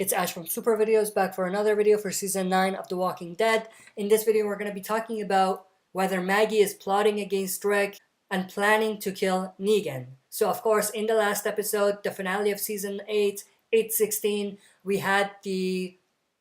It's Ash from Super Videos, back for another video for Season 9 of The Walking Dead. In this video, we're going to be talking about whether Maggie is plotting against Rick and planning to kill Negan. So, of course, in the last episode, the finale of Season 8, 8:16, we had the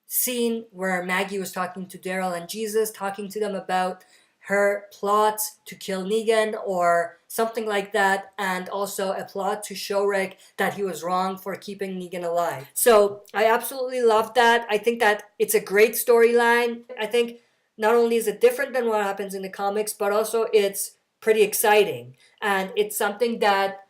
scene where Maggie was talking to Daryl and Jesus, talking to them about her plot to kill Negan or something like that, and also a plot to show Rick that he was wrong for keeping Negan alive. So I absolutely love that. I think that it's a great storyline. I think not only is it different than what happens in the comics, but also it's pretty exciting, and it's something that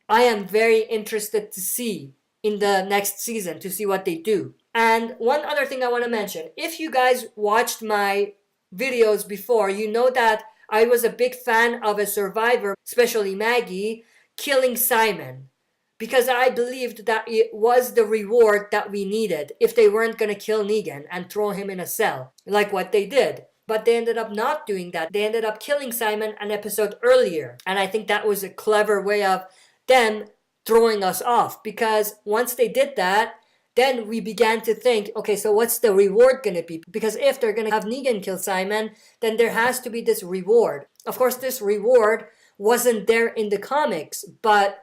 I am very interested to see in the next season, to see what they do. And one other thing I want to mention, if you guys watched my videos before, you know that I was a big fan of a survivor, especially Maggie, killing Simon, because I believed that it was the reward that we needed if they weren't going to kill Negan and throw him in a cell, like what they did. But they ended up not doing that. They ended up killing Simon an episode earlier. And I think that was a clever way of them throwing us off, because once they did that, then we began to think, okay, so what's the reward going to be? Because if they're going to have Negan kill Simon, then there has to be this reward. Of course, this reward wasn't there in the comics, but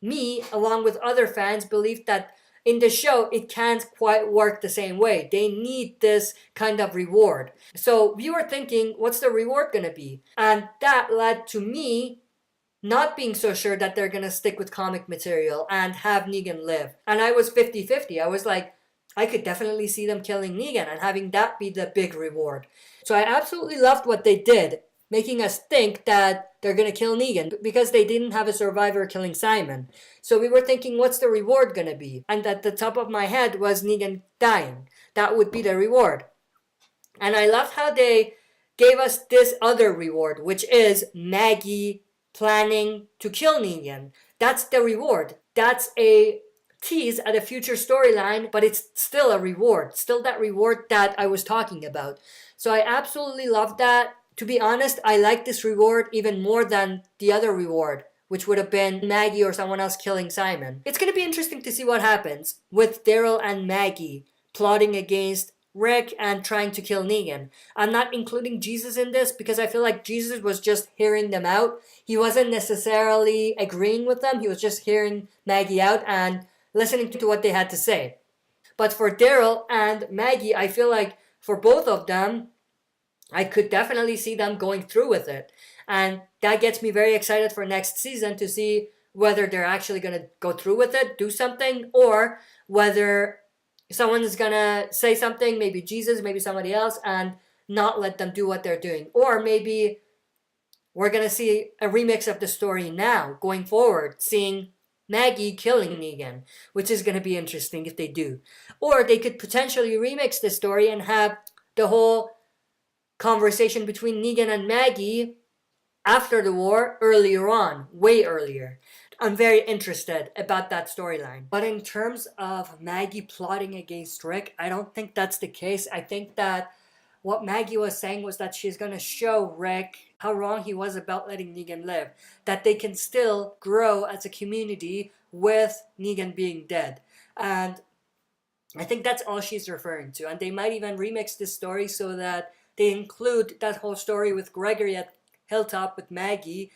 me, along with other fans, believed that in the show, it can't quite work the same way. They need this kind of reward. So we were thinking, what's the reward going to be? And that led to me not being so sure that they're going to stick with comic material and have Negan live. And I was 50-50. I was like, I could definitely see them killing Negan and having that be the big reward. So I absolutely loved what they did, making us think that they're going to kill Negan because they didn't have a survivor killing Simon. So we were thinking, what's the reward going to be? And at the top of my head was Negan dying. That would be the reward. And I loved how they gave us this other reward, which is Maggie planning to kill Negan. That's the reward. That's a tease at a future storyline, but it's still a reward. Still that reward that I was talking about. So I absolutely love that. To be honest, I like this reward even more than the other reward, which would have been Maggie or someone else killing Simon. It's going to be interesting to see what happens with Daryl and Maggie plotting against Rick and trying to kill Negan. I'm not including Jesus in this because I feel like Jesus was just hearing them out. He wasn't necessarily agreeing with them. He was just hearing Maggie out and listening to what they had to say. But for Daryl and Maggie, I feel like for both of them, I could definitely see them going through with it. And that gets me very excited for next season to see whether they're actually going to go through with it, do something, or whether someone's gonna say something, maybe Jesus, maybe somebody else, and not let them do what they're doing. Or maybe we're gonna see a remix of the story now, going forward, seeing Maggie killing Negan, which is gonna be interesting if they do. Or they could potentially remix the story and have the whole conversation between Negan and Maggie after the war, earlier on, way earlier. I'm very interested about that storyline. But in terms of Maggie plotting against Rick, I don't think that's the case. I think that what Maggie was saying was that she's going to show Rick how wrong he was about letting Negan live. That they can still grow as a community with Negan being dead. And I think that's all she's referring to. And they might even remix this story so that they include that whole story with Gregory at Hilltop with Maggie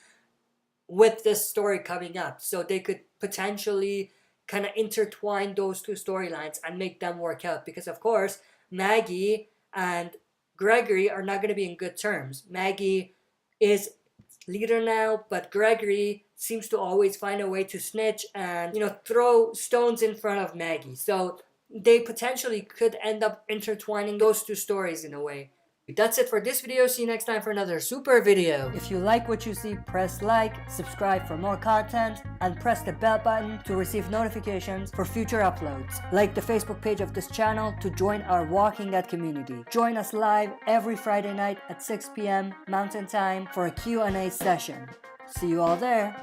with this story coming up. So they could potentially kind of intertwine those two storylines and make them work out. Because of course, Maggie and Gregory are not going to be in good terms. Maggie is leader now, but Gregory seems to always find a way to snitch and, throw stones in front of Maggie. So they potentially could end up intertwining those two stories in a way. That's it for this video. See you next time for another super video. If you like what you see, press like, subscribe for more content, and press the bell button to receive notifications for future uploads. Like the Facebook page of this channel to join our Walking Dead community. Join us live every Friday night at 6 p.m. Mountain Time for a Q&A session. See you all there.